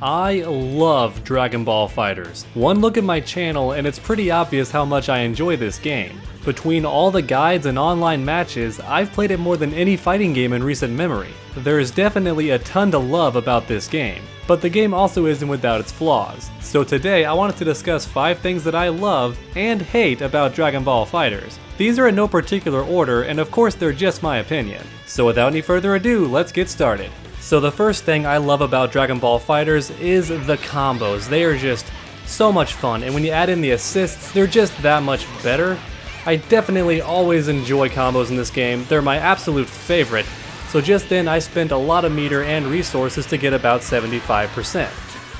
I love Dragon Ball FighterZ. One look at my channel and it's pretty obvious how much I enjoy this game. Between all the guides and online matches, I've played it more than any fighting game in recent memory. There is definitely a ton to love about this game, but the game also isn't without its flaws. So today I wanted to discuss 5 things that I love and hate about Dragon Ball FighterZ. These are in no particular order, and of course they're just my opinion. So without any further ado, let's get started. So the first thing I love about Dragon Ball FighterZ is the combos. They are just so much fun, and when you add in the assists, they're just that much better. I definitely always enjoy combos in this game. They're my absolute favorite. So just then I spent a lot of meter and resources to get about 75%.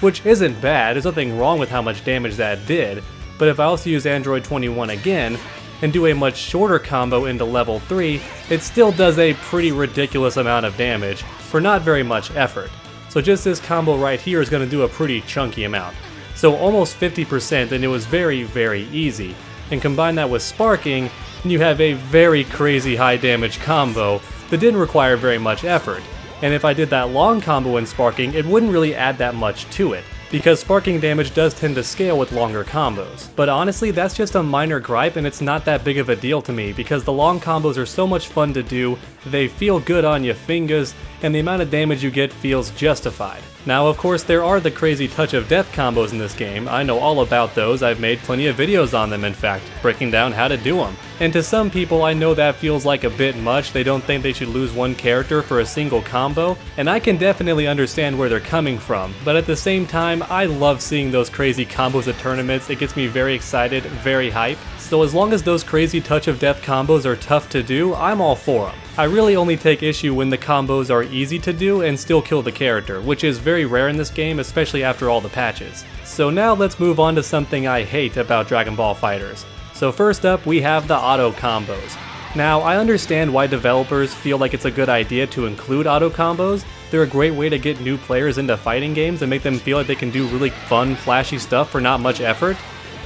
Which isn't bad, there's nothing wrong with how much damage that did, but if I also use Android 21 again, and do a much shorter combo into level 3, it still does a pretty ridiculous amount of damage for not very much effort. So just this combo right here is going to do a pretty chunky amount. So almost 50%, and it was very, very easy. And combine that with sparking, and you have a very crazy high damage combo that didn't require very much effort. And if I did that long combo in sparking, it wouldn't really add that much to it, because sparking damage does tend to scale with longer combos. But honestly, that's just a minor gripe, and it's not that big of a deal to me, because the long combos are so much fun to do, they feel good on your fingers, and the amount of damage you get feels justified. Now of course there are the crazy touch of death combos in this game. I know all about those, I've made plenty of videos on them in fact, breaking down how to do them. And to some people I know that feels like a bit much, they don't think they should lose one character for a single combo, and I can definitely understand where they're coming from, but at the same time I love seeing those crazy combos at tournaments. It gets me very excited, very hype. So as long as those crazy touch of death combos are tough to do, I'm all for them. I really only take issue when the combos are easy to do and still kill the character, which is very rare in this game, especially after all the patches. So now let's move on to something I hate about Dragon Ball FighterZ. So first up we have the auto combos. Now I understand why developers feel like it's a good idea to include auto combos. They're a great way to get new players into fighting games and make them feel like they can do really fun, flashy stuff for not much effort.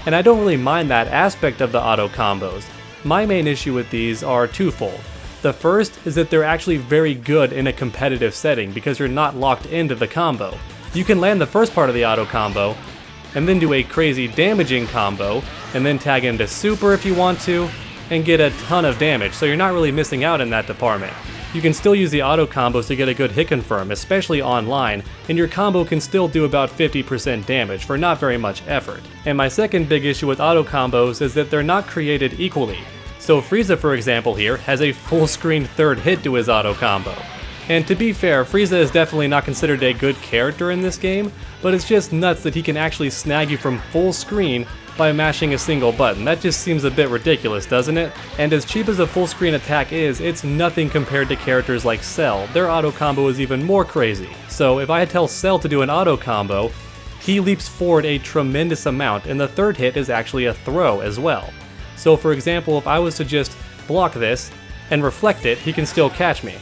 And I don't really mind that aspect of the auto combos. My main issue with these are twofold. The first is that they're actually very good in a competitive setting because you're not locked into the combo. You can land the first part of the auto combo, and then do a crazy damaging combo, and then tag into super if you want to, and get a ton of damage, so you're not really missing out in that department. You can still use the auto combos to get a good hit confirm, especially online, and your combo can still do about 50% damage for not very much effort. And my second big issue with auto combos is that they're not created equally. So Frieza, for example here, has a full screen third hit to his auto combo. And to be fair, Frieza is definitely not considered a good character in this game, but it's just nuts that he can actually snag you from full screen by mashing a single button. That just seems a bit ridiculous, doesn't it? And as cheap as a full screen attack is, it's nothing compared to characters like Cell. Their auto combo is even more crazy. So if I tell Cell to do an auto combo, he leaps forward a tremendous amount, and the third hit is actually a throw as well. So for example, if I was to just block this and reflect it, he can still catch me.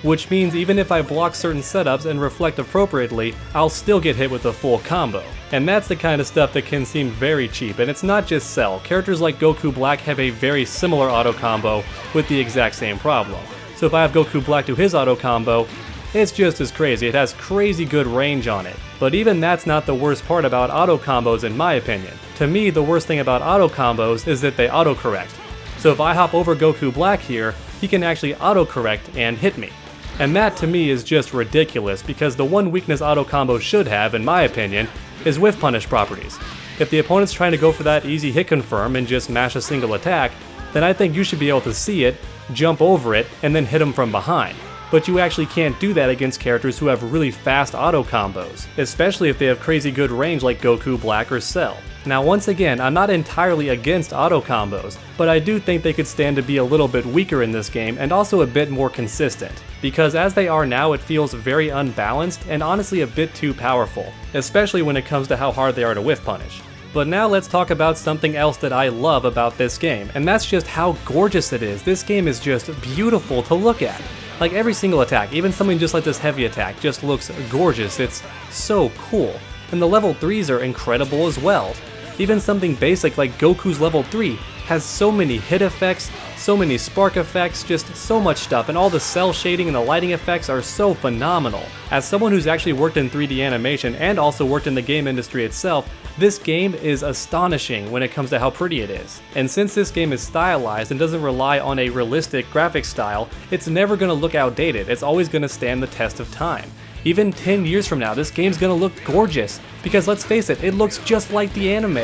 Which means even if I block certain setups and reflect appropriately, I'll still get hit with a full combo. And that's the kind of stuff that can seem very cheap, and it's not just Cell. Characters like Goku Black have a very similar auto combo with the exact same problem. So if I have Goku Black do his auto combo, it's just as crazy. It has crazy good range on it. But even that's not the worst part about auto combos in my opinion. To me, the worst thing about auto combos is that they autocorrect. So if I hop over Goku Black here, he can actually autocorrect and hit me. And that to me is just ridiculous, because the one weakness auto combos should have, in my opinion, is whiff punish properties. If the opponent's trying to go for that easy hit confirm and just mash a single attack, then I think you should be able to see it, jump over it, and then hit them from behind. But you actually can't do that against characters who have really fast auto combos, especially if they have crazy good range like Goku Black or Cell. Now once again, I'm not entirely against auto combos, but I do think they could stand to be a little bit weaker in this game and also a bit more consistent. Because as they are now, it feels very unbalanced and honestly a bit too powerful, especially when it comes to how hard they are to whiff punish. But now let's talk about something else that I love about this game, and that's just how gorgeous it is. This game is just beautiful to look at. Like every single attack, even something just like this heavy attack, just looks gorgeous. It's so cool. And the level 3s are incredible as well. Even something basic like Goku's level 3 has so many hit effects, So many spark effects, just so much stuff, and all the cell shading and the lighting effects are so phenomenal. As someone who's actually worked in 3D animation and also worked in the game industry itself, this game is astonishing when it comes to how pretty it is. And since this game is stylized and doesn't rely on a realistic graphic style, it's never going to look outdated. It's always going to stand the test of time. Even 10 years from now, this game's going to look gorgeous, because let's face it, it looks just like the anime.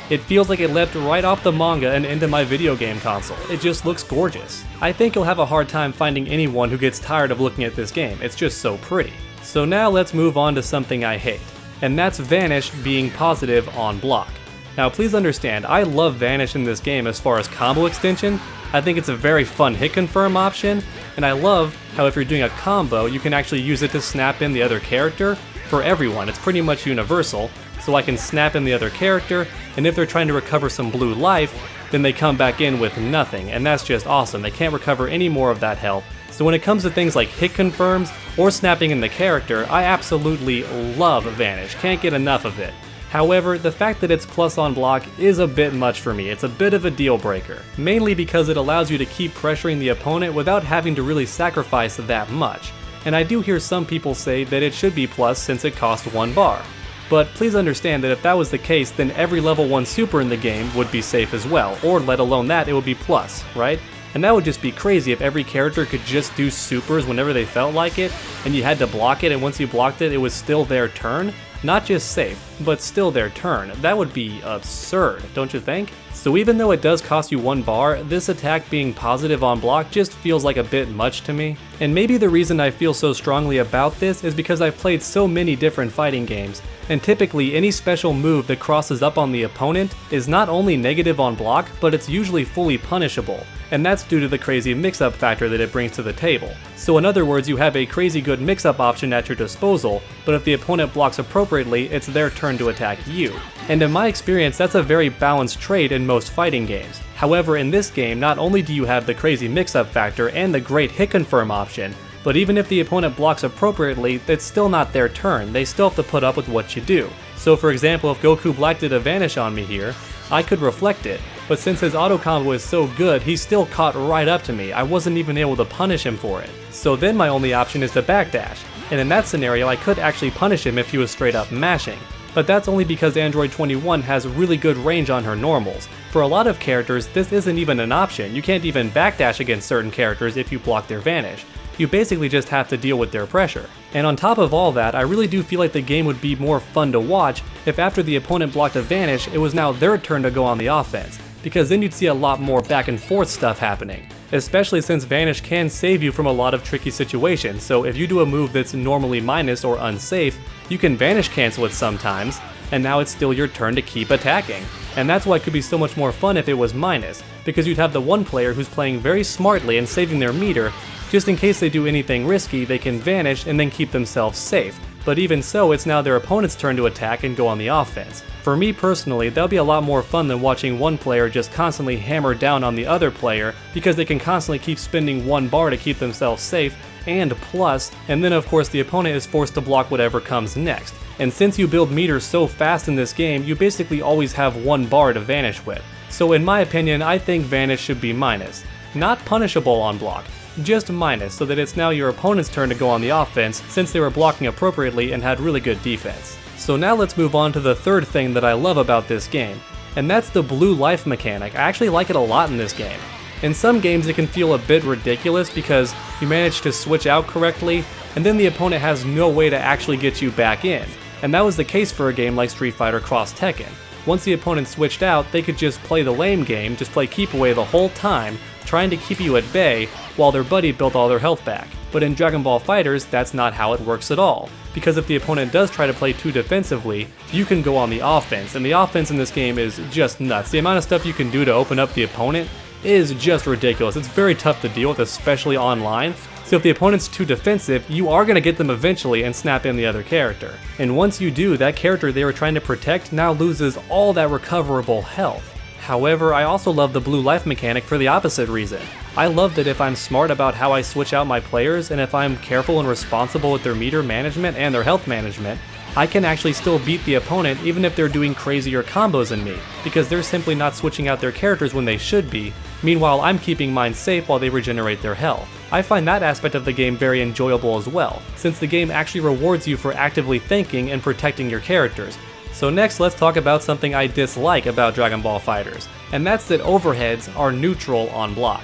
It feels like it leapt right off the manga and into my video game console. It just looks gorgeous. I think you'll have a hard time finding anyone who gets tired of looking at this game. It's just so pretty. So now let's move on to something I hate, and that's Vanish being positive on block. Now please understand, I love Vanish in this game as far as combo extension. I think it's a very fun hit confirm option, and I love how if you're doing a combo, you can actually use it to snap in the other character. For everyone, it's pretty much universal, so I can snap in the other character, and if they're trying to recover some blue life, then they come back in with nothing, and that's just awesome. They can't recover any more of that health. So when it comes to things like hit confirms or snapping in the character, I absolutely love Vanish, can't get enough of it. However, the fact that it's plus on block is a bit much for me. It's a bit of a deal breaker, mainly because it allows you to keep pressuring the opponent without having to really sacrifice that much. And I do hear some people say that it should be plus since it costs 1 bar. But please understand that if that was the case, then every level 1 super in the game would be safe as well, or let alone that, it would be plus, right? And that would just be crazy if every character could just do supers whenever they felt like it, and you had to block it, and once you blocked it, it was still their turn. Not just safe, but still their turn. That would be absurd, don't you think? So even though it does cost you 1 bar, this attack being positive on block just feels like a bit much to me. And maybe the reason I feel so strongly about this is because I've played so many different fighting games, and typically any special move that crosses up on the opponent is not only negative on block, but it's usually fully punishable. And that's due to the crazy mix-up factor that it brings to the table. So in other words, you have a crazy good mix-up option at your disposal, but if the opponent blocks appropriately, it's their turn to attack you. And in my experience, that's a very balanced trade in most fighting games. However, in this game, not only do you have the crazy mix-up factor and the great hit confirm option, but even if the opponent blocks appropriately, it's still not their turn. They still have to put up with what you do. So for example, if Goku Black did a Vanish on me here, I could reflect it, but since his auto combo is so good, he still caught right up to me. I wasn't even able to punish him for it. So then my only option is to backdash, and in that scenario I could actually punish him if he was straight up mashing. But that's only because Android 21 has really good range on her normals. For a lot of characters, this isn't even an option. You can't even backdash against certain characters if you block their Vanish. You basically just have to deal with their pressure. And on top of all that, I really do feel like the game would be more fun to watch if after the opponent blocked a Vanish, it was now their turn to go on the offense, because then you'd see a lot more back and forth stuff happening. Especially since Vanish can save you from a lot of tricky situations, so if you do a move that's normally minus or unsafe, you can Vanish cancel it sometimes, and now it's still your turn to keep attacking. And that's why it could be so much more fun if it was minus, because you'd have the one player who's playing very smartly and saving their meter. Just in case they do anything risky, they can Vanish and then keep themselves safe. But even so, it's now their opponent's turn to attack and go on the offense. For me personally, that'll be a lot more fun than watching one player just constantly hammer down on the other player, because they can constantly keep spending 1 bar to keep themselves safe, and plus, and then of course the opponent is forced to block whatever comes next. And since you build meters so fast in this game, you basically always have 1 bar to Vanish with. So in my opinion, I think Vanish should be minus. Not punishable on block, just minus, so that it's now your opponent's turn to go on the offense since they were blocking appropriately and had really good defense. So now let's move on to the third thing that I love about this game, and that's the blue life mechanic. I actually like it a lot in this game. In some games it can feel a bit ridiculous because you manage to switch out correctly and then the opponent has no way to actually get you back in. And that was the case for a game like Street Fighter Cross Tekken. Once the opponent switched out, they could just play the lame game, just play keep away the whole time, trying to keep you at bay while their buddy built all their health back. But in Dragon Ball FighterZ, that's not how it works at all, because if the opponent does try to play too defensively, you can go on the offense, and the offense in this game is just nuts. The amount of stuff you can do to open up the opponent is just ridiculous. It's very tough to deal with, especially online. So if the opponent's too defensive, you are going to get them eventually and snap in the other character. And once you do, that character they were trying to protect now loses all that recoverable health. However, I also love the blue life mechanic for the opposite reason. I love that if I'm smart about how I switch out my players, and if I'm careful and responsible with their meter management and their health management, I can actually still beat the opponent even if they're doing crazier combos than me, because they're simply not switching out their characters when they should be. Meanwhile, I'm keeping mine safe while they regenerate their health. I find that aspect of the game very enjoyable as well, since the game actually rewards you for actively thinking and protecting your characters. So next, let's talk about something I dislike about Dragon Ball FighterZ, and that's that overheads are neutral on block.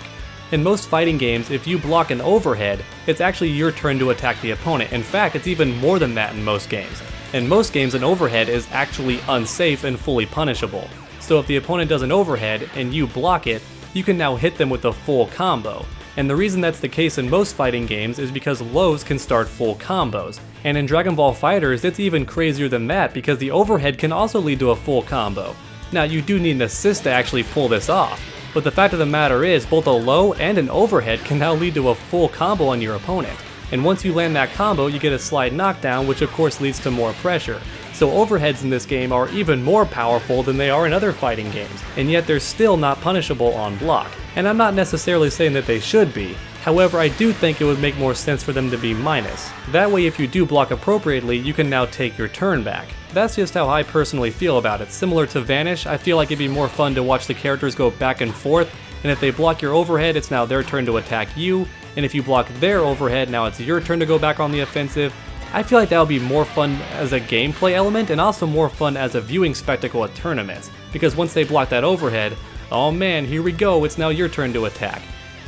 In most fighting games, if you block an overhead, it's actually your turn to attack the opponent. In fact, it's even more than that in most games. In most games, an overhead is actually unsafe and fully punishable. So if the opponent does an overhead and you block it, you can now hit them with a full combo. And the reason that's the case in most fighting games is because lows can start full combos. And in Dragon Ball FighterZ, it's even crazier than that because the overhead can also lead to a full combo. Now, you do need an assist to actually pull this off, but the fact of the matter is both a low and an overhead can now lead to a full combo on your opponent. And once you land that combo, you get a slight knockdown, which of course leads to more pressure. So overheads in this game are even more powerful than they are in other fighting games, and yet they're still not punishable on block. And I'm not necessarily saying that they should be, however I do think it would make more sense for them to be minus. That way if you do block appropriately, you can now take your turn back. That's just how I personally feel about it. Similar to Vanish, I feel like it'd be more fun to watch the characters go back and forth, and if they block your overhead, it's now their turn to attack you, and if you block their overhead, now it's your turn to go back on the offensive. I feel like that would be more fun as a gameplay element and also more fun as a viewing spectacle at tournaments, because once they block that overhead, oh man, here we go, it's now your turn to attack.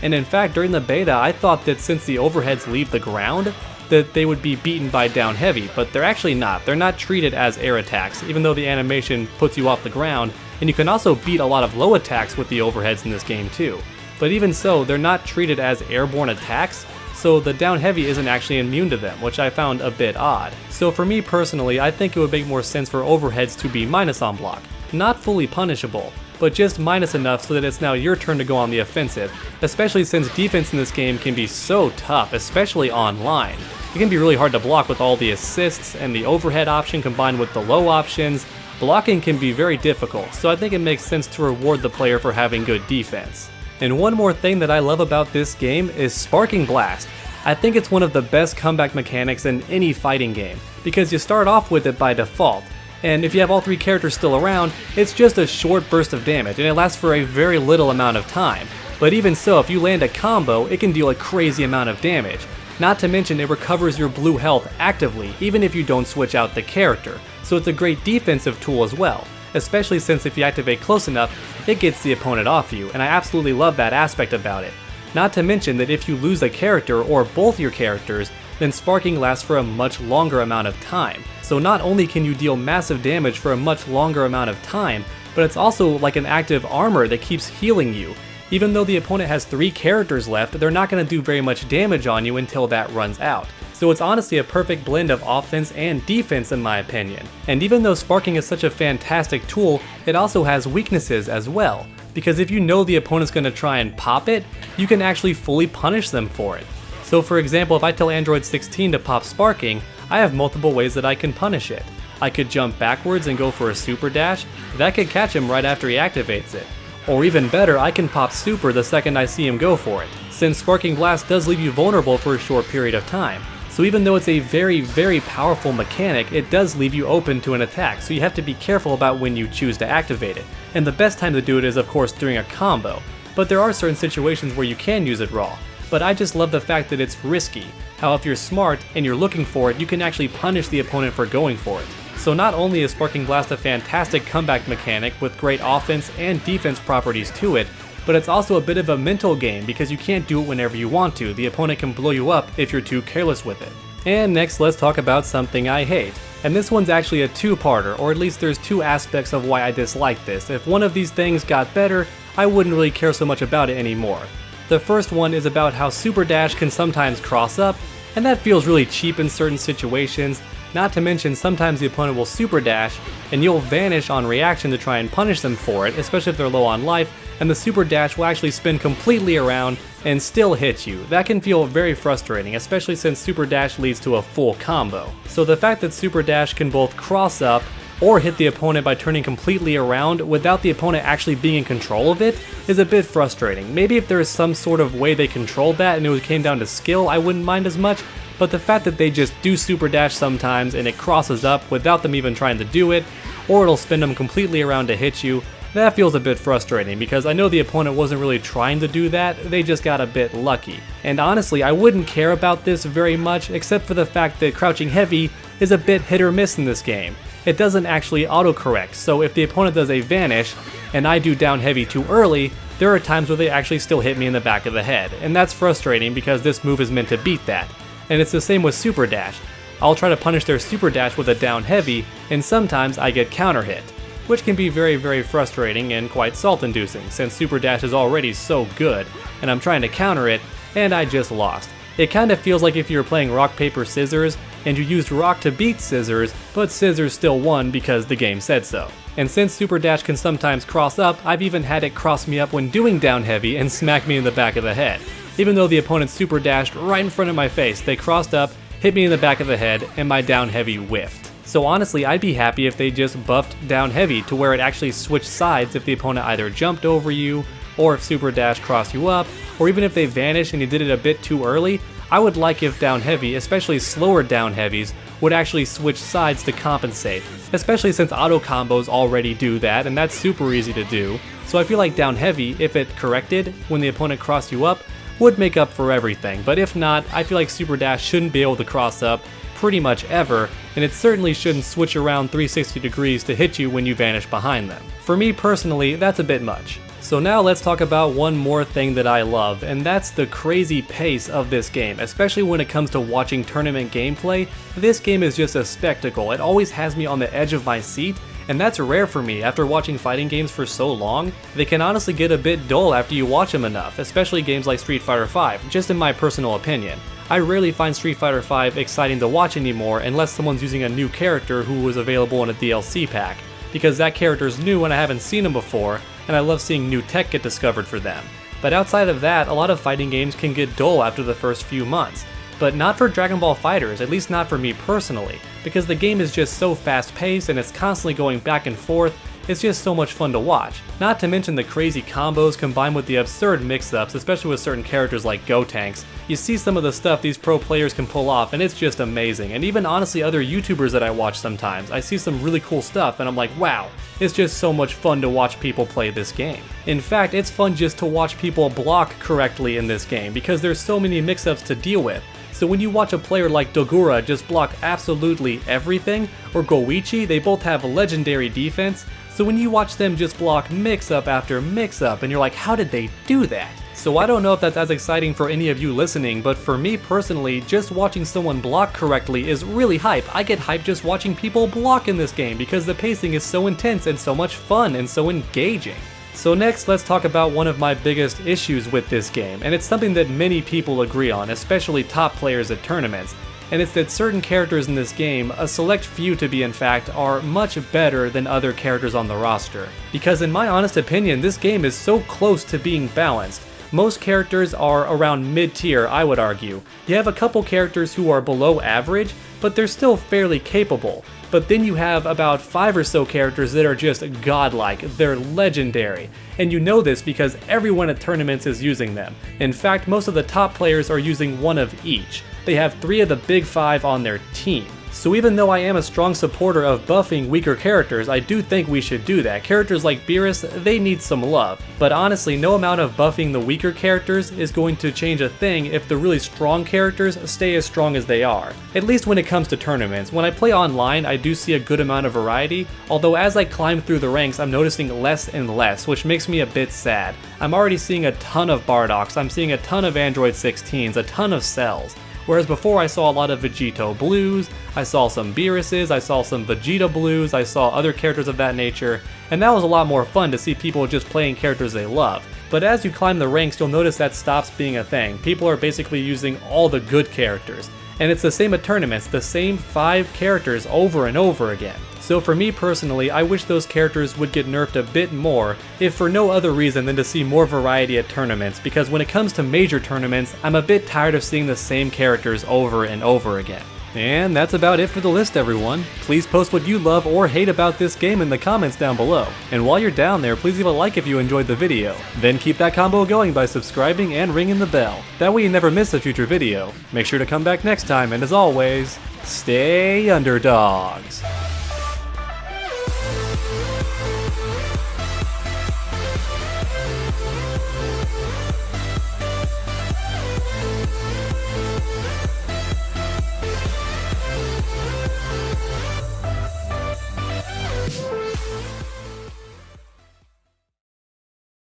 And in fact, during the beta, I thought that since the overheads leave the ground, that they would be beaten by down heavy, but they're actually not. They're not treated as air attacks, even though the animation puts you off the ground, and you can also beat a lot of low attacks with the overheads in this game too. But even so, they're not treated as airborne attacks, so the down heavy isn't actually immune to them, which I found a bit odd. So for me personally, I think it would make more sense for overheads to be minus on block. Not fully punishable, but just minus enough so that it's now your turn to go on the offensive, especially since defense in this game can be so tough, especially online. It can be really hard to block with all the assists and the overhead option combined with the low options. Blocking can be very difficult, so I think it makes sense to reward the player for having good defense. And one more thing that I love about this game is Sparking Blast. I think it's one of the best comeback mechanics in any fighting game, because you start off with it by default, and if you have all three characters still around, it's just a short burst of damage, and it lasts for a very little amount of time. But even so, if you land a combo, it can deal a crazy amount of damage. Not to mention it recovers your blue health actively, even if you don't switch out the character, so it's a great defensive tool as well. Especially since if you activate close enough, it gets the opponent off you, and I absolutely love that aspect about it. Not to mention that if you lose a character or both your characters, then sparking lasts for a much longer amount of time. So not only can you deal massive damage for a much longer amount of time, but it's also like an active armor that keeps healing you. Even though the opponent has 3 characters left, they're not going to do very much damage on you until that runs out. So it's honestly a perfect blend of offense and defense in my opinion. And even though sparking is such a fantastic tool, it also has weaknesses as well. Because if you know the opponent's going to try and pop it, you can actually fully punish them for it. So for example, if I tell Android 16 to pop sparking, I have multiple ways that I can punish it. I could jump backwards and go for a super dash, that could catch him right after he activates it. Or even better, I can pop super the second I see him go for it, since Sparking Blast does leave you vulnerable for a short period of time. So even though it's a very powerful mechanic, it does leave you open to an attack, so you have to be careful about when you choose to activate it. And the best time to do it is of course during a combo, but there are certain situations where you can use it raw. But I just love the fact that it's risky, how if you're smart and you're looking for it, you can actually punish the opponent for going for it. So not only is Sparking Blast a fantastic comeback mechanic with great offense and defense properties to it, but it's also a bit of a mental game because you can't do it whenever you want to. The opponent can blow you up if you're too careless with it. And next, let's talk about something I hate. And this one's actually a two-parter, or at least there's 2 aspects of why I dislike this. If one of these things got better, I wouldn't really care so much about it anymore. The first one is about how Super Dash can sometimes cross up, and that feels really cheap in certain situations. Not to mention sometimes the opponent will Super Dash, and you'll vanish on reaction to try and punish them for it, especially if they're low on life, and the Super Dash will actually spin completely around and still hit you. That can feel very frustrating, especially since Super Dash leads to a full combo. So the fact that Super Dash can both cross up or hit the opponent by turning completely around without the opponent actually being in control of it is a bit frustrating. Maybe if there is some sort of way they controlled that and it came down to skill, I wouldn't mind as much, but the fact that they just do super dash sometimes and it crosses up without them even trying to do it, or it'll spin them completely around to hit you, that feels a bit frustrating because I know the opponent wasn't really trying to do that, they just got a bit lucky. And honestly, I wouldn't care about this very much except for the fact that crouching heavy is a bit hit or miss in this game. It doesn't actually autocorrect, so if the opponent does a vanish and I do down heavy too early, there are times where they actually still hit me in the back of the head, and that's frustrating because this move is meant to beat that. And it's the same with super dash. I'll try to punish their super dash with a down heavy, and sometimes I get counter hit, which can be very frustrating and quite salt inducing since super dash is already so good, and I'm trying to counter it, and I just lost. It kind of feels like if you were playing rock paper scissors and you used rock to beat scissors, but scissors still won because the game said so. And since super dash can sometimes cross up, I've even had it cross me up when doing down heavy and smack me in the back of the head. Even though the opponent super dashed right in front of my face, they crossed up, hit me in the back of the head, and my down heavy whiffed. So honestly, I'd be happy if they just buffed down heavy to where it actually switched sides if the opponent either jumped over you, or if super dash crossed you up, or even if they vanished and you did it a bit too early. I would like if down heavy, especially slower down heavies, would actually switch sides to compensate, especially since auto combos already do that, and that's super easy to do. So I feel like down heavy, if it corrected when the opponent crossed you up, would make up for everything, but if not, I feel like super dash shouldn't be able to cross up pretty much ever, and it certainly shouldn't switch around 360 degrees to hit you when you vanish behind them. For me personally, that's a bit much. So now let's talk about one more thing that I love, and that's the crazy pace of this game, especially when it comes to watching tournament gameplay. This game is just a spectacle. It always has me on the edge of my seat, and that's rare for me after watching fighting games for so long. They can honestly get a bit dull after you watch them enough, especially games like Street Fighter V, just in my personal opinion. I rarely find Street Fighter V exciting to watch anymore unless someone's using a new character who was available in a DLC pack, because that character's new and I haven't seen him before, and I love seeing new tech get discovered for them. But outside of that, a lot of fighting games can get dull after the first few months. But not for Dragon Ball FighterZ, at least not for me personally, because the game is just so fast paced and it's constantly going back and forth. It's just so much fun to watch. Not to mention the crazy combos combined with the absurd mix-ups, especially with certain characters like Gotenks. You see some of the stuff these pro players can pull off and it's just amazing. And even honestly other YouTubers that I watch sometimes, I see some really cool stuff and I'm like, wow, it's just so much fun to watch people play this game. In fact, it's fun just to watch people block correctly in this game because there's so many mix-ups to deal with. So when you watch a player like Dogura just block absolutely everything, or Goichi, they both have legendary defense, so when you watch them just block mix-up after mix-up, and you're like, how did they do that? So I don't know if that's as exciting for any of you listening, but for me personally, just watching someone block correctly is really hype. I get hyped just watching people block in this game because the pacing is so intense and so much fun and so engaging. So next, let's talk about one of my biggest issues with this game, and it's something that many people agree on, especially top players at tournaments, and it's that certain characters in this game, a select few to be in fact, are much better than other characters on the roster. Because in my honest opinion, this game is so close to being balanced. Most characters are around mid-tier, I would argue. You have a couple characters who are below average, but they're still fairly capable. But then you have about 5 or so characters that are just godlike, they're legendary. And you know this because everyone at tournaments is using them. In fact, most of the top players are using one of each. They have 3 of the big 5 on their team. So even though I am a strong supporter of buffing weaker characters, I do think we should do that. Characters like Beerus, they need some love. But honestly, no amount of buffing the weaker characters is going to change a thing if the really strong characters stay as strong as they are. At least when it comes to tournaments. When I play online, I do see a good amount of variety, although as I climb through the ranks, I'm noticing less and less, which makes me a bit sad. I'm already seeing a ton of Bardoks, I'm seeing a ton of Android 16s, a ton of Cells. Whereas before I saw a lot of Vegito Blues, I saw some Beeruses, I saw some Vegeta Blues, I saw other characters of that nature, and that was a lot more fun to see people just playing characters they love. But as you climb the ranks, you'll notice that stops being a thing. People are basically using all the good characters. And it's the same at tournaments, the same 5 characters over and over again. So for me personally, I wish those characters would get nerfed a bit more, if for no other reason than to see more variety at tournaments, because when it comes to major tournaments, I'm a bit tired of seeing the same characters over and over again. And that's about it for the list, everyone. Please post what you love or hate about this game in the comments down below. And while you're down there, please leave a like if you enjoyed the video. Then keep that combo going by subscribing and ringing the bell. That way you never miss a future video. Make sure to come back next time, and as always, stay underdogs.